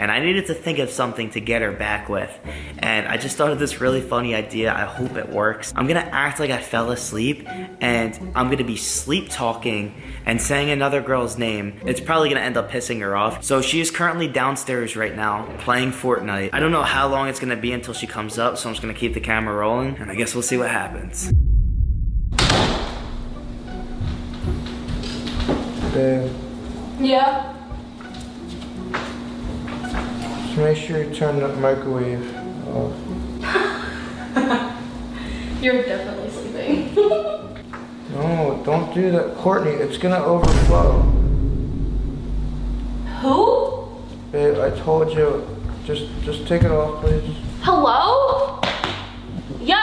and I needed to think of something to get her back with. And I just thought of this really funny idea. I hope it works. I'm gonna act like I fell asleep, and I'm gonna be sleep talking and saying another girl's name. It's probably gonna end up pissing her off. So she is currently downstairs right now playing Fortnite. I don't know how long it's gonna be until she comes up, so I'm just gonna keep the camera rolling, and I guess we'll see what happens. Babe. Yeah? Just make sure you turn the microwave off. You're definitely sleeping. No, don't do that. Courtney, it's gonna overflow. Who? Babe, I told you. Just take it off, please. Hello? Yo!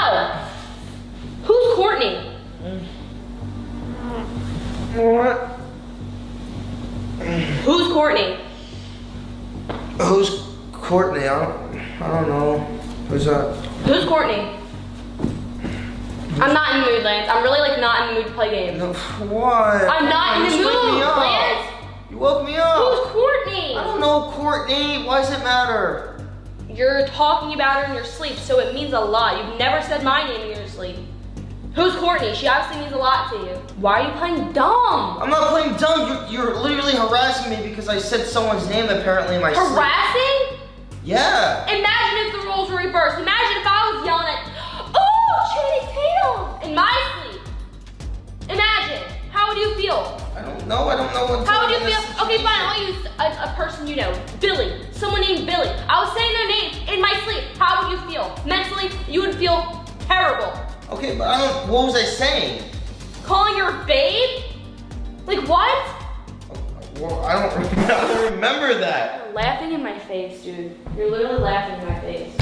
Who's Courtney? What? Who's Courtney? Who's Courtney? I don't know. Who's that? Who's Courtnney? I'm not in the mood, Lance. I'm really like not in the mood to play games. No, why? I'm not in the You woke me mood, up. Lance. You woke me up. Who's Courtney? I don't know Courtney. Why does it matter? You're talking about her in your sleep, so it means a lot. You've never said my name in your sleep. Who's Courtney? She obviously means a lot to you. Why are you playing dumb? I'm not playing dumb. You're literally harassing me because I said someone's name apparently in my sleep. Harassing? Yeah. Imagine if the roles were reversed. Imagine if I was yelling at, oh, Channing Tatum, in my sleep. Imagine. How would you feel? I don't know what. How would you feel? Okay, fine, I'll use a person you know. Billy. Someone named Billy. I was saying their name in my sleep. How would you feel? Mentally, you would feel terrible. Okay, but what was I saying? Calling her babe? Like what? Well, I don't remember that. You're laughing in my face, dude. You're literally laughing in my face.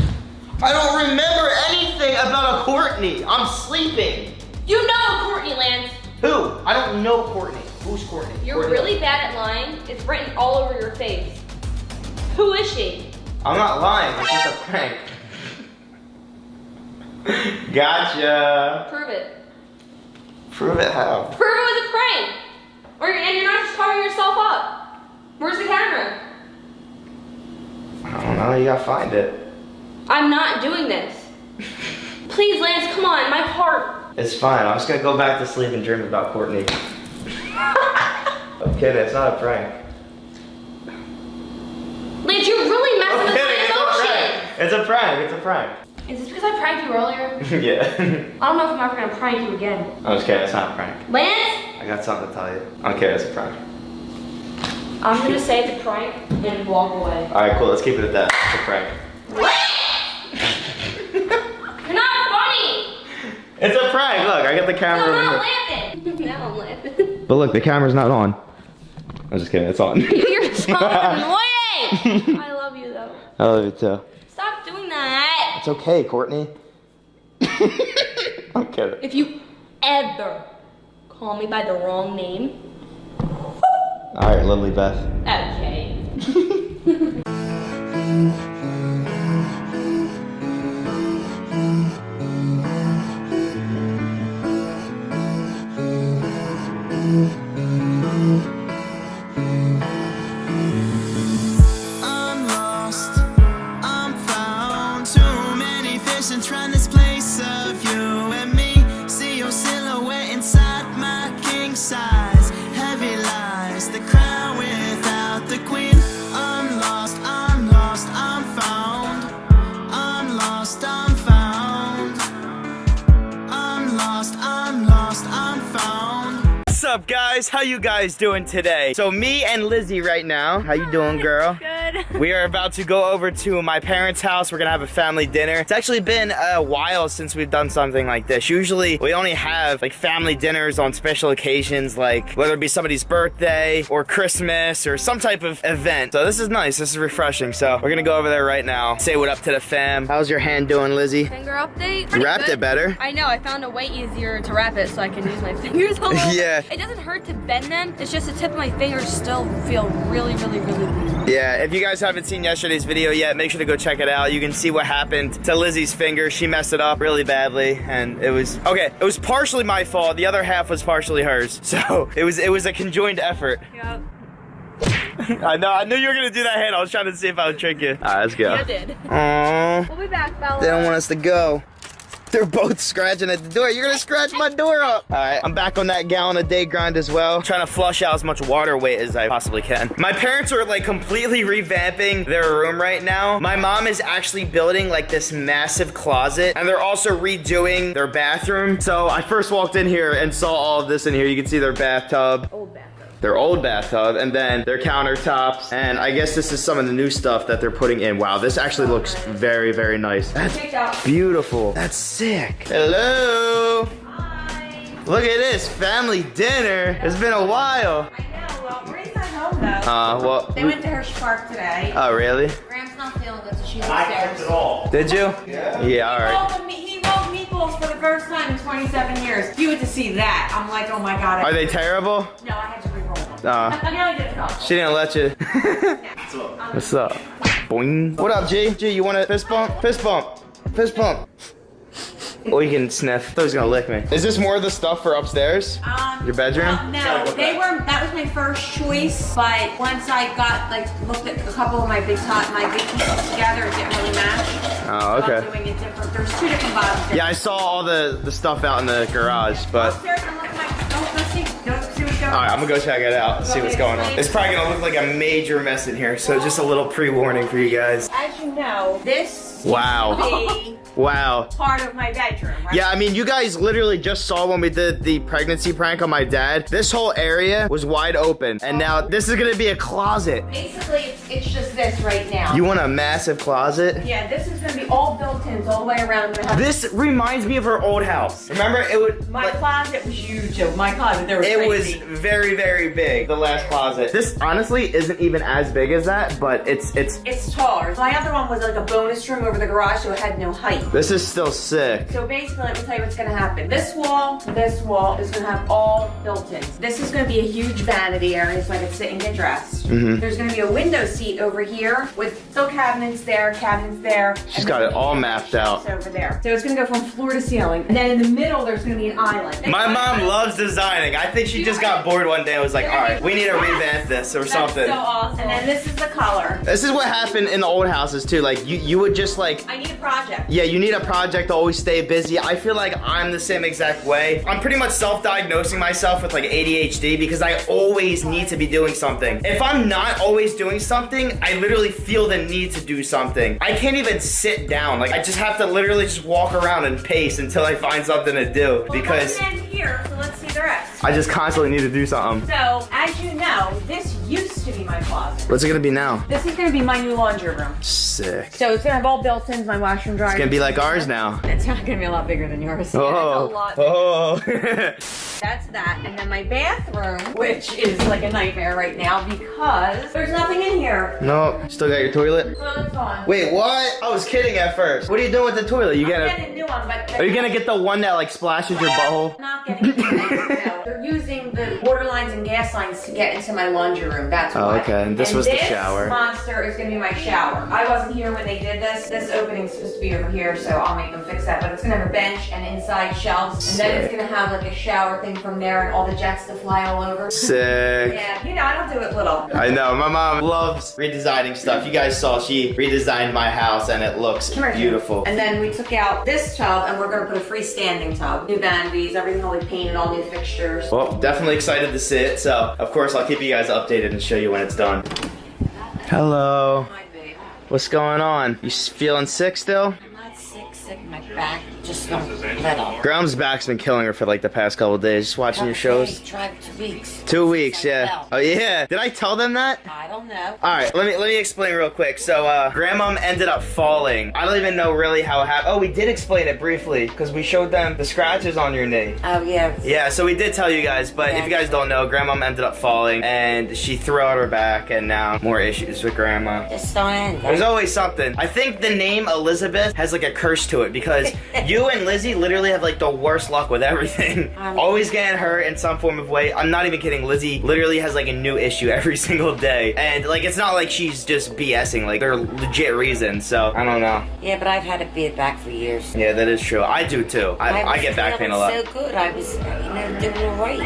I don't remember anything about a Courtney. I'm sleeping. You know Courtney, Lance. Who? I don't know Courtney. Who's Courtney? You're Courtney. really bad at lying. It's written all over your face. Who is she? I'm not lying. It's just a prank. Gotcha. Prove it. Prove it how? Prove it was a prank. And you're not just covering yourself up. Where's the camera? I don't know. You gotta find it. I'm not doing this. Please, Lance, come on. My heart. It's fine. I'm just gonna go back to sleep and dream about Courtney. I'm kidding. It's not a prank. Lance, you're really messing I'm with kidding. my emotions. It's a prank. It's a prank. Is this because I pranked you earlier? Yeah. I don't know if I'm ever gonna prank you again. I'm just kidding. It's not a prank. Lance? I got something to tell you. I'm kidding. It's a prank. I'm gonna say it's a prank and walk away. All right, cool. Let's keep it at that. It's a prank. You're not funny. It's a prank. Look, I got the camera No, over I'm here. laughing. Now I'm laughing. But look, the camera's not on. I'm just kidding. It's on. You're so annoying. I love you though. I love you too. Stop doing that. It's okay, Courtney. I'm kidding. If you ever call me by the wrong name. All right, Lily Beth. Okay. I'm lost, I'm found. Too many fish entwine this place of you and me. See your silhouette inside my king size. Heavy lies, the crown without the queen. I'm lost, I'm lost, I'm found. I'm lost, I'm found. I'm lost, I'm lost, I'm found. What's up, guys? How you guys doing today? So me and Lizzie right now. How you doing, girl? Good. We are about to go over to my parents' house. We're gonna have a family dinner. It's actually been a while since we've done something like this. Usually we only have like family dinners on special occasions, like whether it be somebody's birthday or Christmas or some type of event. So this is nice. This is refreshing. So we're gonna go over there right now. Say what up to the fam. How's your hand doing, Lizzie? Finger update. You Pretty wrapped good. it better? I know. I found a way easier to wrap it so I can use my fingers a little bit. Yeah. It doesn't hurt to bend them. It's just the tip of my fingers still feel really, really, really weak. Yeah, if you guys haven't seen yesterday's video yet, make sure to go check it out. You can see what happened to Lizzie's finger. She messed it up really badly, and it was partially my fault. The other half was partially hers. So it was a conjoined effort. Yep. I know. I knew you were gonna do that hand. I was trying to see if I would trick you. All right, let's go. You did. Aww. We'll be back, Bella. They don't want us to go. They're both scratching at the door. You're gonna scratch my door up. All right, I'm back on that gallon a day grind as well. Trying to flush out as much water weight as I possibly can. My parents are like completely revamping their room right now. My mom is actually building like this massive closet, and they're also redoing their bathroom. So I first walked in here and saw all of this in here. You can see their bathtub. Old bathtub. Their old bathtub, and then their countertops, and I guess this is some of the new stuff that they're putting in. Wow, this actually looks very, very nice. That's beautiful. That's sick. Hello. Hi. Look at this, family dinner. It's been a while. I know. Well, Marie's not home though. Well. They went to Hershey Park today. Oh, really? Graham's not feeling good, so she's upstairs. Did you? Yeah. Yeah, all right. He rolled meatballs for the first time in 27 years. You went to see that. I'm like, oh my god. Are they terrible? No, I had to re-roll them. Uh, You only did a couple. she didn't let you. What's up? Boing. What up, G? G, you want a fist bump? Fist bump. Fist bump. Or you can sniff. I thought he was gonna lick me. Is this more of the stuff for upstairs? Your bedroom? No, that was my first choice, but once I got looked at a couple of my big pieces together, it didn't really match. Oh, okay. So I'm doing it different. There's two different bottoms. Yeah, I saw all the stuff out in the garage, but Upstairs and look at my, go see what's going on. all right, I'm gonna go check it out, see what's going on. It's probably gonna look like a major mess in here, so just a little pre-warning for you guys. As you know, this Wow. used to be Wow. part of my bedroom, right? Yeah, I mean, you guys literally just saw when we did the pregnancy prank on my dad. This whole area was wide open, and now this is gonna be a closet. Basically, it's just this right now. You want a massive closet? Yeah, this is gonna be all built-ins all the way around. This reminds me of our old house. Remember, it would. My closet was huge. My closet, there was It was crazy. very, very big. The last closet. This honestly isn't even as big as that, but it's. It's taller. My other one was like a bonus room over the garage, so it had no height. This is still sick. So basically, let me tell you what's gonna happen. This wall is gonna have all built-ins. This is gonna be a huge vanity area so I can sit and get dressed. There's gonna be a window seat over here with still cabinets there. She's got it all mapped out. Over there. So it's gonna go from floor to ceiling. And then in the middle, there's gonna be an island. My mom loves designing. I think she just got bored one day and was like, all right, we need to revamp this or That's something. so awesome. And then this is the color. This is what happened in the old houses too. Like you would just like. I need a project. Yeah, you need a project to always stay busy. I feel like I'm the same exact way. I'm pretty much self-diagnosing myself with like ADHD because I always need to be doing something. If I'm not always doing something, I literally feel the need to do something. I can't even sit down. Like I just have to literally just walk around and pace until I find something to do because Well, let's end here, so let's see the rest. I just constantly need to do something. So, as you know, this used to be my closet. What's it gonna be now? This is gonna be my new laundry room. Sick. So it's gonna have all built-ins, my washer and dryer. It's gonna be like ours now. It's not gonna be a lot bigger than yours. Oh. Oh. That's that. And then my bathroom, which is like a nightmare right now because there's nothing in here. No, still got your toilet? Toilet's on. Wait, what? I was kidding at first. What are you doing with the toilet? You I'm gonna? getting a new one, but Are you gonna get the one that like splashes your butthole? I'm not getting it. No. They're using the water lines and gas lines to get into my laundry room. That's Oh, why. okay. And this was the shower. This monster is gonna be my shower. I wasn't here when they did this. This opening's supposed to be over here, so I'll make them fix that. But it's gonna have a bench and inside shelves, and then it's gonna have like a shower thing from there and all the jets to fly all over. Sick. Yeah, you know I don't do it little. I know, my mom loves redesigning stuff. You guys saw she redesigned my house and it looks Come here, Jim. beautiful. And then we took out this tub and we're gonna put a freestanding tub. New vanities, everything will be painted, all new fixtures. Well, definitely excited to see it. So, of course, I'll keep you guys updated and show you when it's done. Hello. My baby. What's going on? You feeling sick still? I'm not sick, my back just don't let up. Graham's back's been killing her for like the past couple of days. Just watching your shows. Tried 2 weeks. 2 weeks, yeah. Oh yeah. Did I tell them that? I don't know. All right, let me explain real quick. So, grandmom ended up falling. I don't even know really how it happened. Oh, we did explain it briefly because we showed them the scratches on your knee. Oh yeah. Yeah, so we did tell you guys, but if you guys don't know, grandmom ended up falling and she threw out her back and now more issues with grandma. Just don't end. There's always something. I think the name Elizabeth has like a curse to it because you and Lizzie literally have like the worst luck with everything. Always getting hurt in some form of way. I'm not even kidding. Lizzie literally has like a new issue every single day. And like it's not like she's just BSing. Like there are legit reasons. So I don't know. Yeah, but I've had a bad back for years. Yeah, that is true. I do too. I get back pain a lot. So good. I was, doing all right.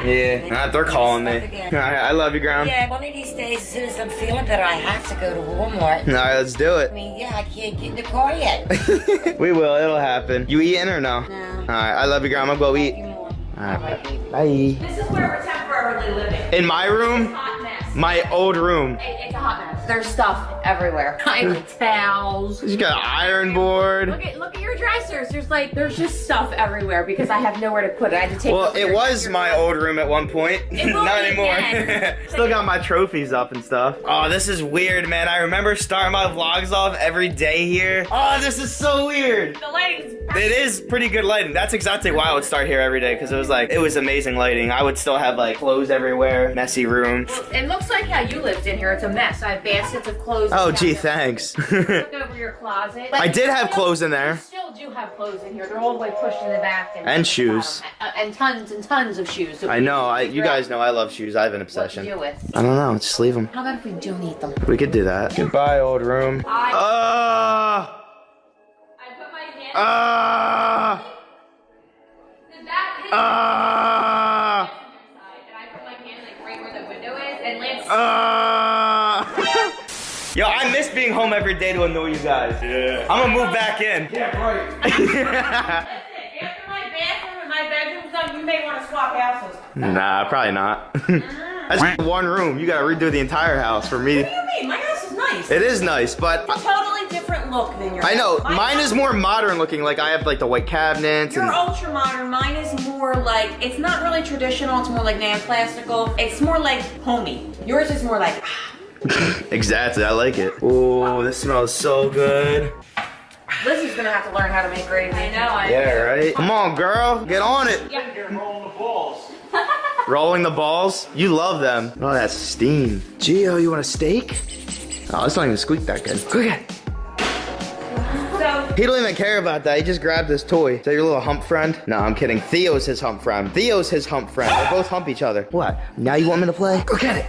Yeah, they're calling me. Again. All right, I love you, Graham. Yeah, one of these days, as soon as I'm feeling better, I have to go to Walmart. All right, let's do I it. mean, yeah, I can't get in the car yet. We will. It'll happen. You eating or no? No. All right, I love you, Grandma. Go eat. You more. All right. Bye. Bye. This is where we're temporarily living. In my room, Hot mess. my old room. It's a hot mess. There's stuff everywhere. I have towels. You got an iron board. Look at your dressers. There's just stuff everywhere because I have nowhere to put it. I had to take. Well, it was my old room at one point. It will Not be anymore. again. Still got my trophies up and stuff. Oh, this is weird, man. I remember starting my vlogs off every day here. Oh, this is so weird. The lighting's. It is pretty good lighting. That's exactly why I would start here every day, because it was amazing lighting. I would still have like clothes everywhere, messy room. It looks like how you lived in here. It's a mess. I have baskets of clothes. Oh, gee, thanks. Look over your closet. I did have clothes in there. You still do have clothes in here. They're all the way pushed in the back. And shoes. And tons of shoes. So I know. You guys know I love shoes. I have an What obsession. to do with. I don't know. Just leave them. How about if we donate them? We could do that. Goodbye, old room. I put my hand. The back and I put my hand like right where the window is, and Lance. Yo, I miss being home every day to annoy you guys. Yeah. I'm gonna move back in. After my bathroom and my bedroom's done, you may want to swap houses. Nah, probably not. That's one room. You gotta redo the entire house for me. What do you mean? My house is nice. It is nice, but It's a totally different look than yours. I know My mine house- is more modern looking. Like I have like the white cabinets You're and ultra modern. Mine is more like, it's not really traditional. It's more like neoplastical. It's more like homey. Yours is more like, exactly. I like it. Oh, this smells so good. Lizzie's gonna have to learn how to make gravy. I know. Yeah, right. Come on, girl, get on it. Rolling the balls? You love them. Oh, that's steam. Gio, you want a steak? Oh, it's not even squeak that good. Cook it. So, He don't even care about that. He just grabbed this toy. Is that your little hump friend? No, I'm kidding. Theo's his hump friend. Theo's his hump friend. They both hump each other. What? Now you want me to play? Go get it.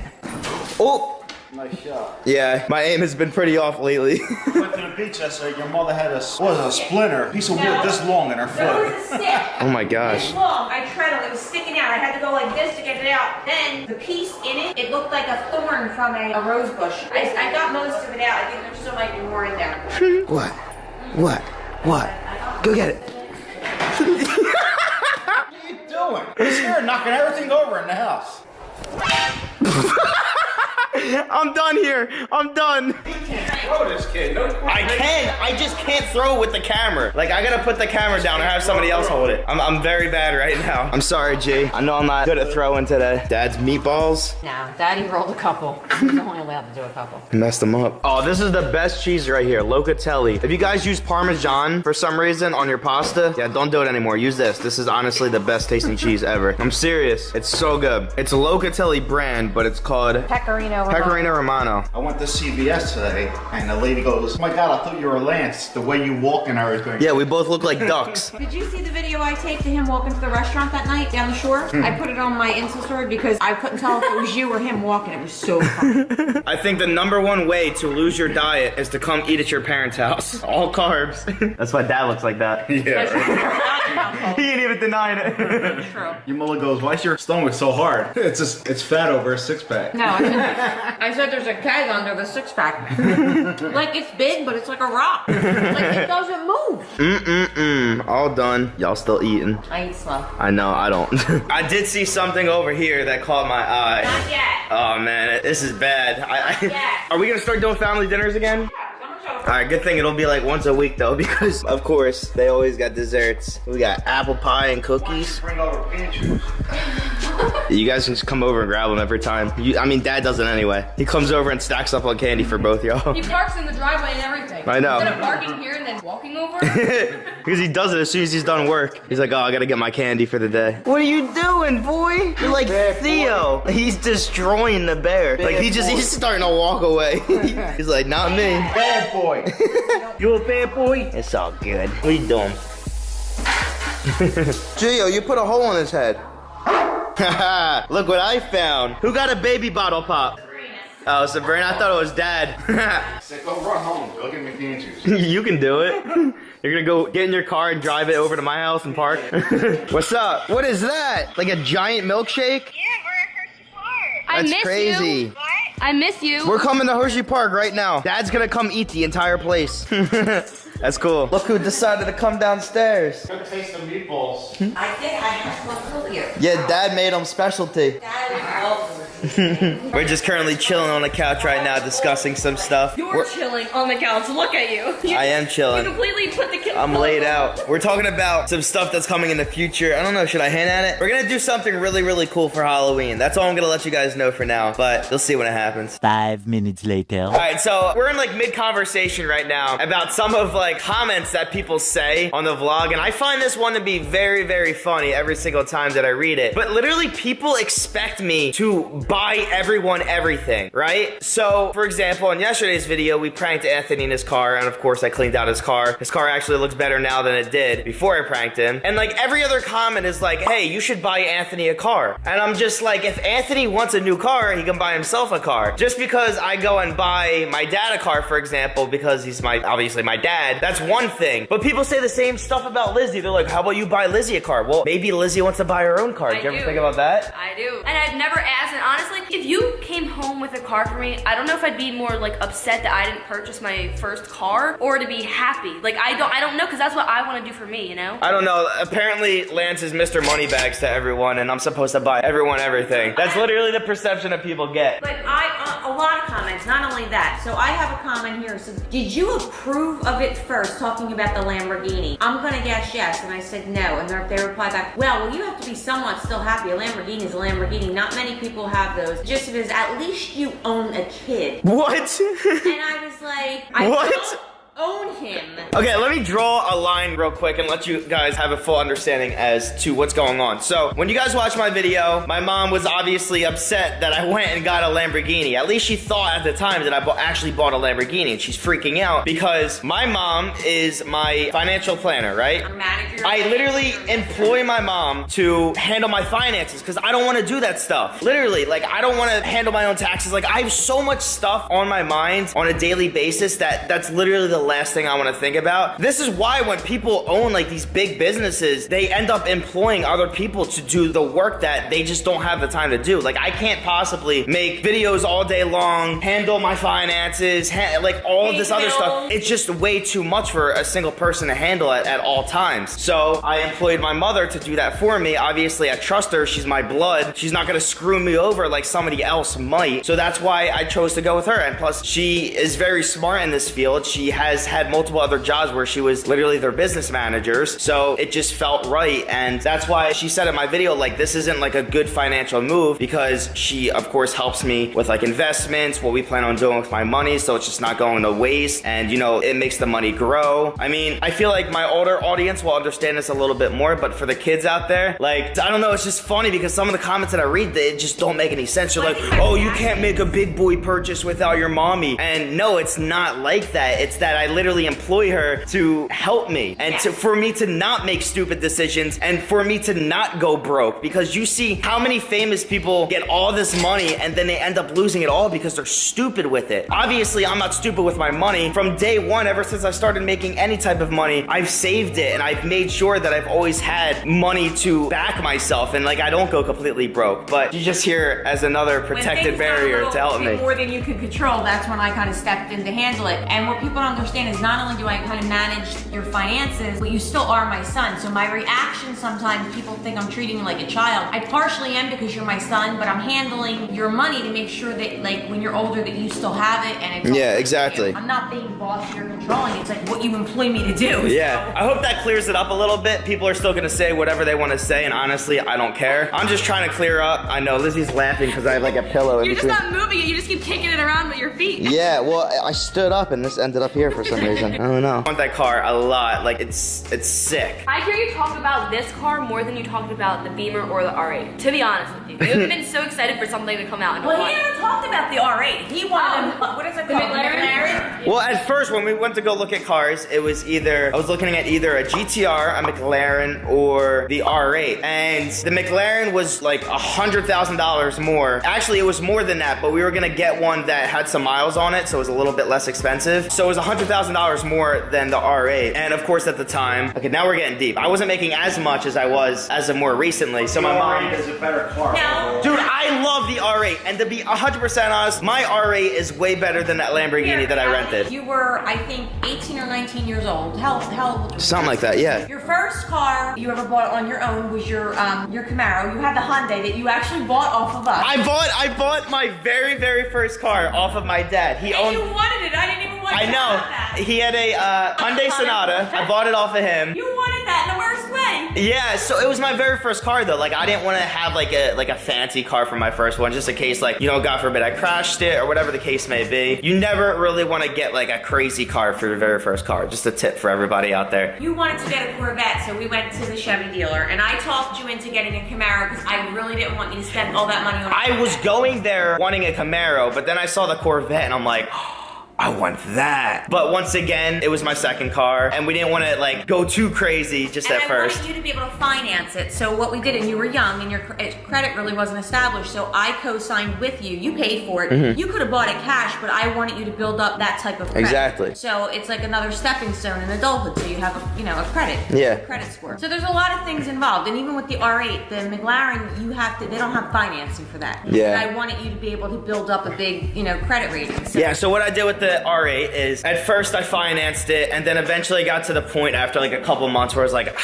Oh. Nice shot. Yeah, my aim has been pretty off lately. Went to the beach yesterday. Your mother had a splinter, a piece of wood this long in her there was foot. a stick. Oh my gosh. This long. I treadled. It was sticking out. I had to go like this to get it out. Then the piece in it, it looked like a thorn from a rose bush. I got most of it out. I think there still might be more in there. What? What? What? Go get it. What are you doing? He's here knocking everything over in the house. I'm done here. I'm done. Throw this kid. No, I can. I just can't throw it with the camera. Like, I gotta put the camera down or have somebody else hold it. I'm very bad right now. I'm sorry, G. I know I'm not good at throwing today. Dad's meatballs. No, Daddy rolled a couple. He's only allowed to do a couple. Messed them up. Oh, this is the best cheese right here. Locatelli. If you guys use Parmesan for some reason on your pasta, yeah, don't do it anymore. Use this. This is honestly the best tasting cheese ever. I'm serious. It's so good. It's a Locatelli brand, but it's called Pecorino Romano. I went to CVS today, and the lady goes, "Oh my God, I thought you were Lance. The way you walk and everything." Yeah, we both look like ducks. Did you see the video I taped to him walking to the restaurant that night down the shore? I put it on my Insta story because I couldn't tell if it was you or him walking. It was so funny. I think the #1 way to lose your diet is to come eat at your parents' house. All carbs. That's why Dad looks like that. Yeah. He ain't even denying it. True. Your mother goes, "Why's your stomach so hard?" It's fat over a six-pack. No, I said there's a tag under the six-pack. Like it's big, but it's like a rock. Like it doesn't move. All done. Y'all still eating. I eat slow. I know, I don't. I did see something over here that caught my eye. Not yet. Oh man, this is bad. yet. Are we gonna start doing family dinners again? Alright, good thing it'll be like once a week though, because of course they always got desserts. We got apple pie and cookies. Bring over peaches. You guys can just come over and grab them every time. I mean, Dad does it anyway. He comes over and stacks up on candy for both y'all. He parks in the driveway and everything. I know. Instead of parking here and then walking over. Because he does it as soon as he's done work. He's like, oh, I gotta get my candy for the day. What are you doing, boy? You're like Theo. He's destroying the bear. Like, he's starting to walk away. He's like, not me. Bad boy. You a bad boy? It's all good. What are you doing? Gio, you put a hole in his head. Look what I found. Who got a baby bottle pop? Oh, Sabrina, I thought it was Dad. Said, go run home. Go get McDonald's juice. You can do it. You're gonna go get in your car and drive it over to my house and park. What's up? What is that? Like a giant milkshake? Yeah, we're at Hershey Park. I That's miss crazy. you. What? I miss you. We're coming to Hershey Park right now. Dad's gonna come eat the entire place. That's cool. Look who decided to come downstairs. Go taste the meatballs. I did. I had one earlier. Yeah, Dad made them specialty. We're just currently chilling on the couch right now, discussing some stuff. You're chilling on the couch. Look at you. I am You chilling. completely put the I'm laid out. We're talking about some stuff that's coming in the future. I don't know, should I hint at it? We're gonna do something really, really cool for Halloween. That's all I'm gonna let you guys know for now, but you'll see when it happens. 5 minutes later. All right, so we're in like mid-conversation right now about some of like comments that people say on the vlog, and I find this one to be very, very funny every single time that I read it. But literally, people expect me to buy everyone everything, right? So, for example, in yesterday's video, we pranked Anthony in his car, and of course, I cleaned out his car. His car actually looks better now than it did before I pranked him. And like every other comment is like, hey, you should buy Anthony a car. And I'm just like, if Anthony wants a new car, he can buy himself a car. Just because I go and buy my dad a car, for example, because he's obviously my dad, that's one thing. But people say the same stuff about Lizzie. They're like, how about you buy Lizzie a car? Well, maybe Lizzie wants to buy her own car. Did you ever think about that? I do. And I've never asked, and honestly, if you came home with a car for me, I don't know if I'd be more like upset that I didn't purchase my first car or to be happy. Like I don't know, because that's what I want to do for me, you know? I don't know. Apparently, Lance is Mr. Moneybags to everyone, and I'm supposed to buy everyone everything. That's literally the perception that people get. But a lot of comments, not only that. So I have a comment here. So did you approve of it first, talking about the Lamborghini? I'm gonna guess yes. And I said no. And they replied back, well, you have to be somewhat still happy. A Lamborghini is a Lamborghini. Not many people have those. Just because at least you own a kid. What? And I was like, I What? don't own him. Okay, let me draw a line real quick and let you guys have a full understanding as to what's going on. So, when you guys watched my video, my mom was obviously upset that I went and got a Lamborghini. At least she thought at the time that I actually bought a Lamborghini, and she's freaking out because my mom is my financial planner, right? A manager. I literally employ my mom to handle my finances because I don't want to do that stuff. Literally, like, I don't want to handle my own taxes. Like, I have so much stuff on my mind on a daily basis that's literally the last thing I want to think about. This is why when people own like these big businesses, they end up employing other people to do the work that they just don't have the time to do. Like, I can't possibly make videos all day long, handle my finances, like all of this other stuff. It's just way too much for a single person to handle at all times. So I employed my mother to do that for me. Obviously, I trust her. She's my blood. She's not gonna screw me over like somebody else might. So that's why I chose to go with her. And plus, she is very smart in this field. She has had multiple other jobs where she was literally their business managers. So it just felt right. And that's why she said in my video, like, this isn't like a good financial move, because she, of course, helps me with like investments, what we plan on doing with my money. So it's just not going to waste. And, you know, it makes the money grow. I mean, I feel like my older audience will understand this a little bit more, but for the kids out there, like, I don't know, it's just funny because some of the comments that I read, they just don't make any sense. You're like, oh, you can't make a big boy purchase without your mommy. And no, it's not like that. It's that I literally employ her to help me and for me to not make stupid decisions and for me to not go broke, because you see how many famous people get all this money and then they end up losing it all because they're stupid with it. Obviously, I'm not stupid with my money. From day one, ever since I started making any type of money, I've saved it and I've made sure that I've always had money to back myself, and like, I don't go completely broke. But you just here as another protected barrier to help me. More than you can control, that's when I kind of stepped in to handle it. And what people don't understand is not only do I kind of manage your finances, but you still are my son. So my reaction sometimes, people think I'm treating you like a child. I partially am because you're my son, but I'm handling your money to make sure that, like, when you're older, that you still have it. And it's exactly. I'm not being bossy or controlling. It's like what you employ me to do. Yeah, I hope that clears it up a little bit. People are still gonna say whatever they want to say, and honestly, I don't care. I'm just trying to clear up. I know Lizzie's laughing because I have like a pillow. You're just not moving it. You just keep kicking it around with your feet. Yeah, well, I stood up and this ended up here for some reason. I don't know. I want that car a lot. Like, it's sick. I hear you talk about this car more than you talked about the Beamer or the R8. To be honest with you, you haven't been so excited for something to come out. In Well, he never talked about the R8. He wanted what is it called? The McLaren? Well, at first, when we went to go look at cars, it was I was looking at either a GTR, a McLaren, or the R8. And the McLaren was like $100,000 more. Actually, it was more than that, but we were gonna get one that had some miles on it, so it was a little bit less expensive. So it was $100,000 more than the R8. And of course, at the time, okay, now we're getting deep. I wasn't making as much as I was as of more recently. So my mom is a better car. No. Dude, I love the R8, and to be 100% honest, my R8 is way better than that Lamborghini that I rented. You were, I think, 18 or 19 years old. How old were you? Something like that, yeah. Your first car you ever bought on your own was your Camaro. You had the Hyundai that you actually bought off of us. I bought my very first car off of my dad. He owned. You wanted it. I didn't even want to I have know. that. He had a Hyundai Sonata. I bought it off of him. You wanted that in the worst way. Yeah, so it was my very first car though. Like I didn't want to have like a fancy car for my first one, just in case like, you know, God forbid I crashed it or whatever the case may be. You never really want to get like a crazy car for your very first car. Just a tip for everybody out there. You wanted to get a Corvette, so we went to the Chevy dealer, and I talked you into getting a Camaro because I really didn't want you to spend all that money on. I was going there wanting a Camaro, but then I saw the Corvette and I'm like, I want that. But once again, it was my second car, and we didn't want to like go too crazy just at first. I wanted you to be able to finance it. So what we did, and you were young, and your credit really wasn't established. So I co-signed with you. You paid for it. You could have bought it cash, but I wanted you to build up that type of credit. Exactly. So it's like another stepping stone in adulthood. So you have a credit. Yeah. A credit score. So there's a lot of things involved, and even with the R8, the McLaren, they don't have financing for that. Yeah. And I wanted you to be able to build up a big, credit rating. So Yeah, so what I did with the R8 is at first I financed it, and then eventually got to the point after like a couple months where I was like,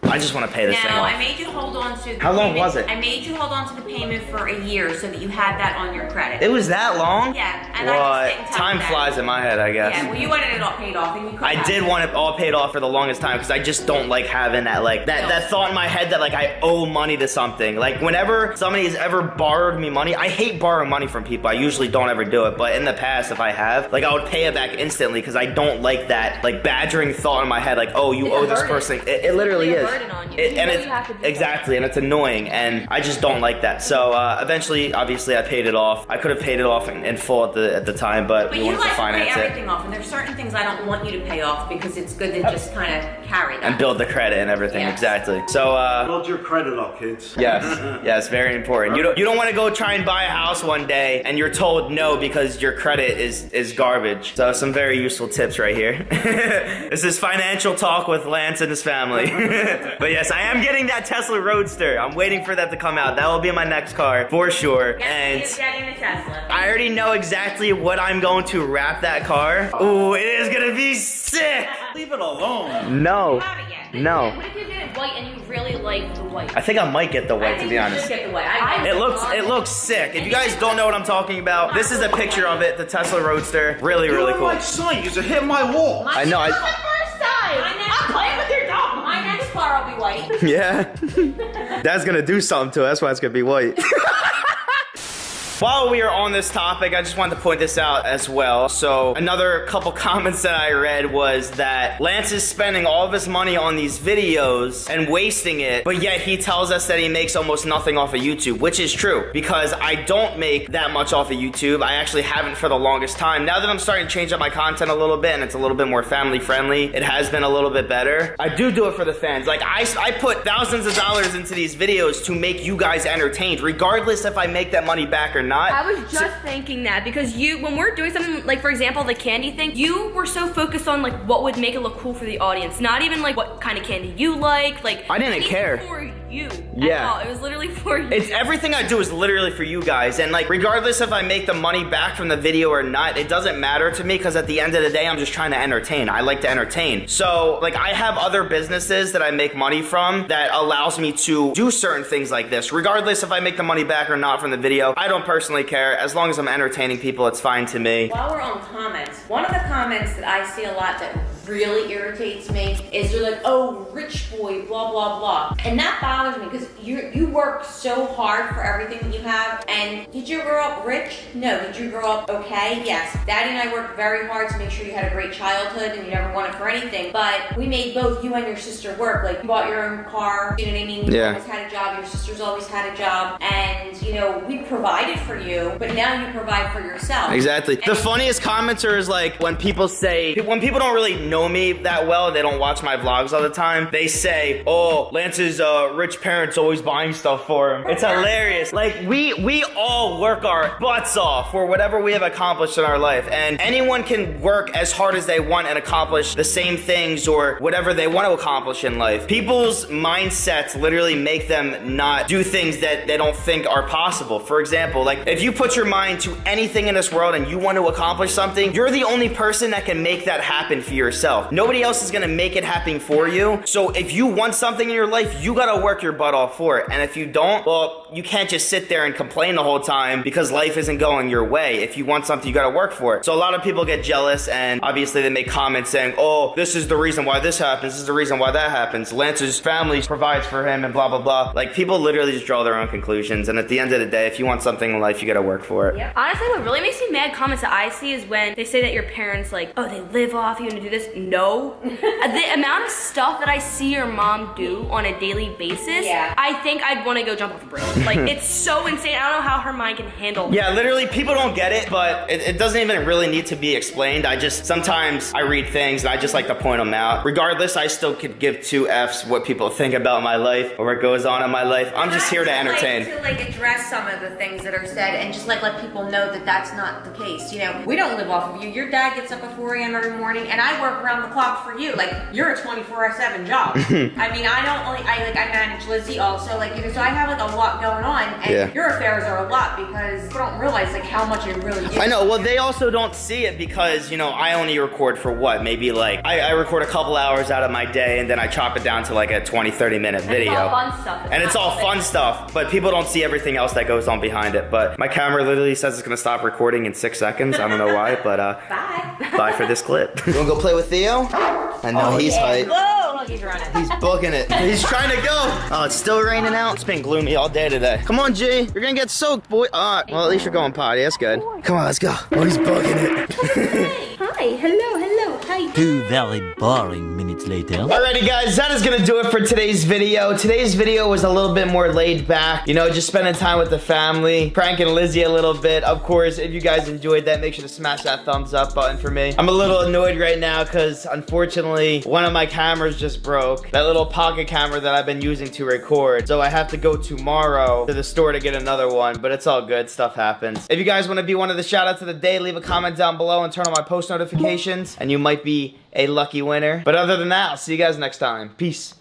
I just want to pay this thing Now, off. I made you hold on to the How long payment. was it? I made you hold on to the payment for a year so that you had that on your credit. It was that long? Yeah, and What? I just didn't tell Time you that. flies in my head, I guess. Yeah, well, you wanted it all paid off, and you could I have. did want it all paid off for the longest time because I just don't like having that like that thought in my head that like I owe money to something. Like whenever somebody has ever borrowed me money, I hate borrowing money from people. I usually don't ever do it, but in the past, if I have, like I would pay it back instantly because I don't like that like badgering thought in my head, like, oh, you owe this person. It literally It's is. a burden on you. And You it's have to do that. exactly, and it's annoying, and I just don't like that. So eventually, obviously, I paid it off. I could have paid it off in full at the time, but But we you wanted to like to pay finance it everything off, and there's certain things I don't want you to pay off because it's good to just kind of carry that. and build the credit and everything. Yes. Exactly. So Build your credit up, kids. yes, very important. You don't want to go try and buy a house one day and you're told no because your credit is garbage. So some very useful tips right here. This is financial talk with Lance and his family. But yes, I am getting that Tesla Roadster. I'm waiting for that to come out. That will be my next car for sure. And Yes, getting a Tesla. I already know exactly what I'm going to wrap that car. Ooh, it is gonna be sick. Leave it alone. No, Have it yet. no. What if you did it white and you really like the white? I think I might get the I white, to think be you honest. should get the white. It looks sick. If you guys don't know what I'm talking about, this is a picture of it, the Tesla Roadster. Really You're cool. my son. You're hitting my wall. I know. First time. I'm playing with your dog. My next car will be white. Yeah. That's gonna do something to it. That's why it's gonna be white. While we are on this topic, I just wanted to point this out as well. So another couple comments that I read was that Lance is spending all of his money on these videos and wasting it, but yet he tells us that he makes almost nothing off of YouTube, which is true because I don't make that much off of YouTube. I actually haven't for the longest time. Now that I'm starting to change up my content a little bit and it's a little bit more family friendly, it has been a little bit better. I do it for the fans. Like I put thousands of dollars into these videos to make you guys entertained, regardless if I make that money back or not. I was just thinking that because when we're doing something like, for example, the candy thing, you were so focused on like what would make it look cool for the audience, not even like what kind of candy you like. Like I didn't anything care. for you. Yeah. At all. It was literally for you. It's everything I do is literally for you guys, and like regardless if I make the money back from the video or not, it doesn't matter to me because at the end of the day, I'm just trying to entertain. I like to entertain. So like I have other businesses that I make money from that allows me to do certain things like this. Regardless if I make the money back or not from the video, I don't personally care. As long as I'm entertaining people, it's fine to me. While we're on comments, one of the comments that I see a lot that really irritates me is they're like, oh, rich boy, blah, blah, blah. And that bothers me because you work so hard for everything that you have. And did you grow up rich? No. Did you grow up okay? Yes. Daddy and I worked very hard to make sure you had a great childhood and you never wanted for anything. But we made both you and your sister work. Like, you bought your own car, you know what I mean? You always had a job, your sister's always had a job. And, you know, we provided for you, but now you provide for yourself. Exactly. The funniest commenter is like when people say, when people don't really know me that well and they don't watch my vlogs all the time, they say, oh, Lance's rich parents always buying stuff for him. It's hilarious. Like, we all work our butts off for whatever we have accomplished in our life, and anyone can work as hard as they want and accomplish the same things or whatever they want to accomplish in life. People's mindsets literally make them not do things that they don't think are possible. For example, like if you put your mind to anything in this world and you want to accomplish something, you're the only person that can make that happen for yourself. Nobody else is gonna make it happen for you. So if you want something in your life, you gotta work your butt off for it. And if you don't, well, you can't just sit there and complain the whole time because life isn't going your way. If you want something, you gotta work for it. So a lot of people get jealous and obviously they make comments saying, oh, this is the reason why this happens, this is the reason why that happens. Lance's family provides for him and blah, blah, blah. Like, people literally just draw their own conclusions. And at the end of the day, if you want something in life, you gotta work for it. Yep. Honestly, what really makes me mad comments that I see is when they say that your parents, like, oh, they live off you and do this. No. The amount of stuff that I see your mom do on a daily basis, I think I'd want to go jump off a bridge. Like, it's so insane. I don't know how her mind can handle. Yeah, literally, people don't get it, but it doesn't even really need to be explained. Sometimes I read things and I just like to point them out. Regardless, I still could give 2 Fs what people think about my life or what goes on in my life. I'm just here to entertain. Like, to address some of the things that are said and just like let people know that that's not the case. You know, we don't live off of you. Your dad gets up at 4 a.m. every morning and I work around the clock for you. Like, you're a 24/7 job. I mean, I manage Lizzie also, like, you know, so I have like a lot going on, and your affairs are a lot because people don't realize like how much it really is. I know, well, they also don't see it because, you know, I only record for what, maybe like, I record a couple hours out of my day and then I chop it down to like a 20-30 minute video. It's all fun stuff. It's all fun stuff, but people don't see everything else that goes on behind it. But my camera literally says it's gonna stop recording in 6 seconds. I don't know why, but bye for this clip. You wanna go play with Theo? I know he's hyped. Whoa, look, he's running. He's booking it. He's trying to go. Oh, it's still raining out. It's been gloomy all day today. Come on, G. You're gonna get soaked, boy. Well, at least you're going potty. That's good. Come on, let's go. Oh, he's booking it. Hi, hello, hi. 2 very boring minutes later. Alrighty, guys, that is gonna do it for today's video. Today's video was a little bit more laid back. You know, just spending time with the family, pranking Lizzie a little bit. Of course, if you guys enjoyed that, make sure to smash that thumbs up button for me. I'm a little annoyed right now because, unfortunately, one of my cameras just broke. That little pocket camera that I've been using to record. So I have to go tomorrow to the store to get another one, but it's all good. Stuff happens. If you guys want to be one of the shout-outs of the day, leave a comment down below and turn on my post notifications, and you might be a lucky winner. But other than that, I'll see you guys next time. Peace.